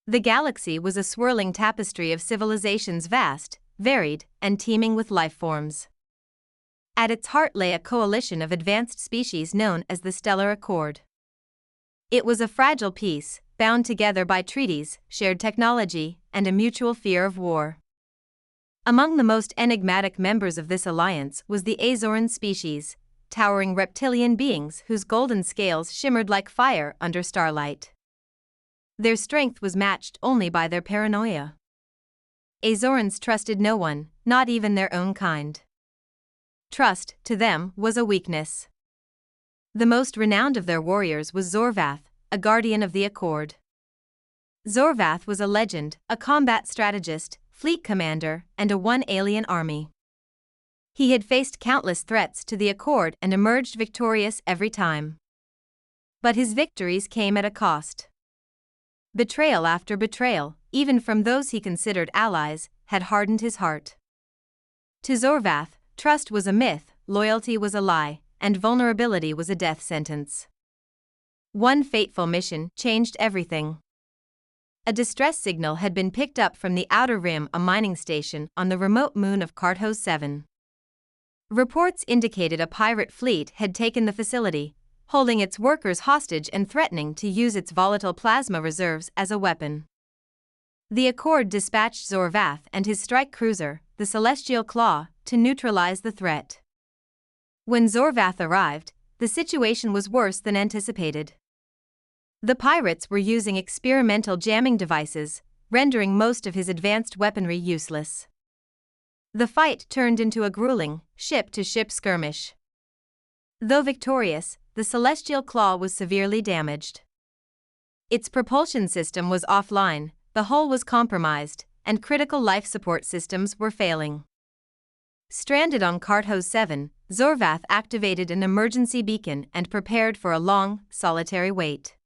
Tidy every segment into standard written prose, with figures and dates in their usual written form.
The galaxy was a swirling tapestry of civilizations vast, varied, and teeming with life forms. At its heart lay a coalition of advanced species known as the Stellar Accord. It was a fragile peace, bound together by treaties, shared technology, and a mutual fear of war. Among the most enigmatic members of this alliance was the Azoran species, towering reptilian beings whose golden scales shimmered like fire under starlight. Their strength was matched only by their paranoia. Azorans trusted no one, not even their own kind. Trust, to them, was a weakness. The most renowned of their warriors was Zorvath, a guardian of the Accord. Zorvath was a legend, a combat strategist, fleet commander, and a one-alien army. He had faced countless threats to the Accord and emerged victorious every time. But his victories came at a cost. Betrayal after betrayal, even from those he considered allies, had hardened his heart. To Zorvath, trust was a myth, loyalty was a lie, and vulnerability was a death sentence. One fateful mission changed everything. A distress signal had been picked up from the Outer Rim, a mining station on the remote moon of Carthos 7. Reports indicated a pirate fleet had taken the facility, holding its workers hostage and threatening to use its volatile plasma reserves as a weapon. The Accord dispatched Zorvath and his strike cruiser, the Celestial Claw, to neutralize the threat. When Zorvath arrived, the situation was worse than anticipated. The pirates were using experimental jamming devices, rendering most of his advanced weaponry useless. The fight turned into a grueling, ship-to-ship skirmish. Though victorious, the Celestial Claw was severely damaged. Its propulsion system was offline, the hull was compromised, and critical life support systems were failing. Stranded on Carthos 7, Zorvath activated an emergency beacon and prepared for a long, solitary wait.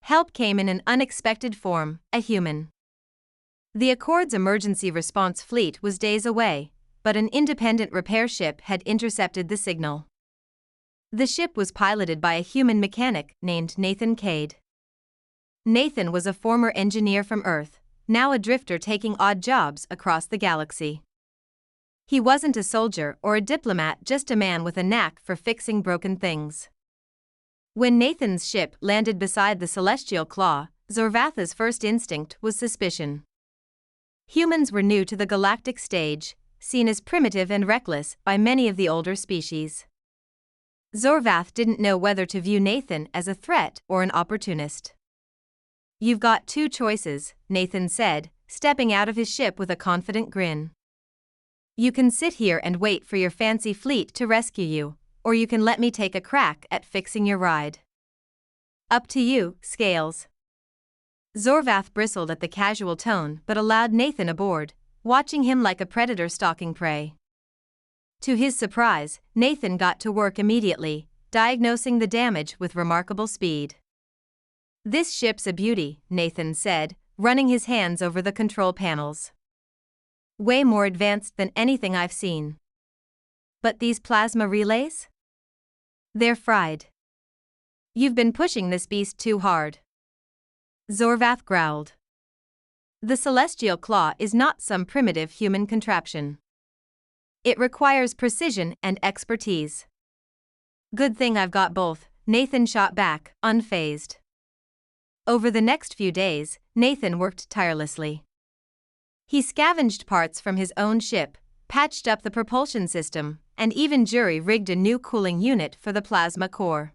Help came in an unexpected form, a human. The Accord's emergency response fleet was days away, but an independent repair ship had intercepted the signal. The ship was piloted by a human mechanic named Nathan Cade. Nathan was a former engineer from Earth, now a drifter taking odd jobs across the galaxy. He wasn't a soldier or a diplomat, just a man with a knack for fixing broken things. When Nathan's ship landed beside the Celestial Claw, Zorvath's first instinct was suspicion. Humans were new to the galactic stage, seen as primitive and reckless by many of the older species. Zorvath didn't know whether to view Nathan as a threat or an opportunist. "You've got two choices," Nathan said, stepping out of his ship with a confident grin. "You can sit here and wait for your fancy fleet to rescue you, or you can let me take a crack at fixing your ride. Up to you, Scales." Zorvath bristled at the casual tone but allowed Nathan aboard, watching him like a predator stalking prey. To his surprise, Nathan got to work immediately, diagnosing the damage with remarkable speed. "This ship's a beauty," Nathan said, running his hands over the control panels. "Way more advanced than anything I've seen. But these plasma relays? They're fried. You've been pushing this beast too hard." Zorvath growled. "The Celestial Claw is not some primitive human contraption. It requires precision and expertise." "Good thing I've got both," Nathan shot back, unfazed. Over the next few days, Nathan worked tirelessly. He scavenged parts from his own ship, patched up the propulsion system, and even jury-rigged a new cooling unit for the plasma core.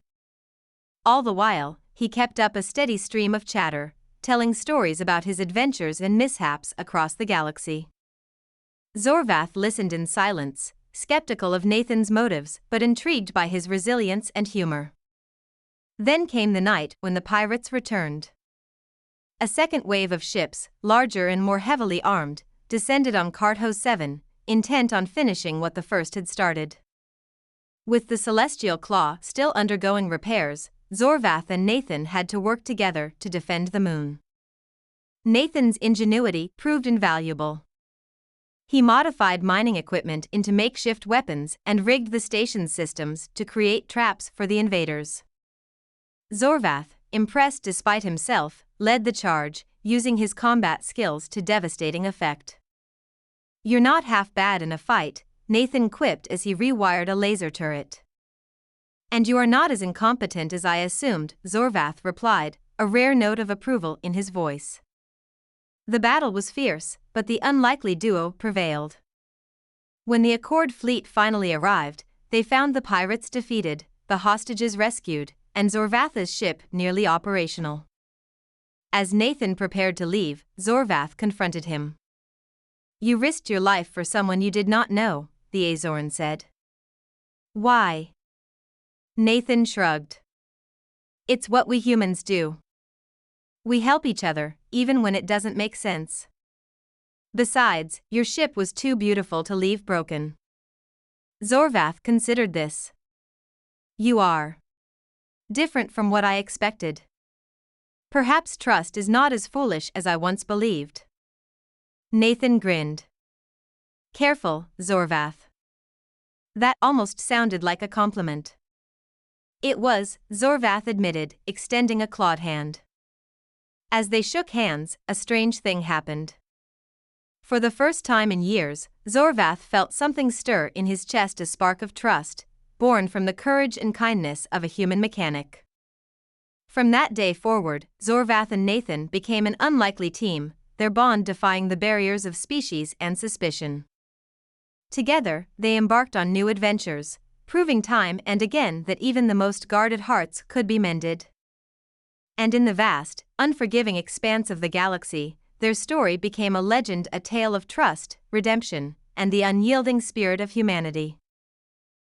All the while, he kept up a steady stream of chatter, telling stories about his adventures and mishaps across the galaxy. Zorvath listened in silence, skeptical of Nathan's motives but intrigued by his resilience and humor. Then came the night when the pirates returned. A second wave of ships, larger and more heavily armed, descended on Carthos 7, intent on finishing what the first had started. With the Celestial Claw still undergoing repairs, Zorvath and Nathan had to work together to defend the moon. Nathan's ingenuity proved invaluable. He modified mining equipment into makeshift weapons and rigged the station's systems to create traps for the invaders. Zorvath, impressed despite himself, led the charge, using his combat skills to devastating effect. "You're not half bad in a fight," Nathan quipped as he rewired a laser turret. "And you are not as incompetent as I assumed," Zorvath replied, a rare note of approval in his voice. The battle was fierce, but the unlikely duo prevailed. When the Accord fleet finally arrived, they found the pirates defeated, the hostages rescued, and Zorvath's ship nearly operational. As Nathan prepared to leave, Zorvath confronted him. "You risked your life for someone you did not know," the Azoran said. "Why?" Nathan shrugged. "It's what we humans do. We help each other, even when it doesn't make sense. Besides, your ship was too beautiful to leave broken." Zorvath considered this. "You are different from what I expected. Perhaps trust is not as foolish as I once believed." Nathan grinned. "Careful, Zorvath." That almost sounded like a compliment. It was, Zorvath admitted, extending a clawed hand. As they shook hands, a strange thing happened. For the first time in years, Zorvath felt something stir in his chest, a spark of trust, born from the courage and kindness of a human mechanic. From that day forward, Zorvath and Nathan became an unlikely team, their bond defying the barriers of species and suspicion. Together, they embarked on new adventures, proving time and again that even the most guarded hearts could be mended. And in the vast, unforgiving expanse of the galaxy, their story became a legend, a tale of trust, redemption, and the unyielding spirit of humanity.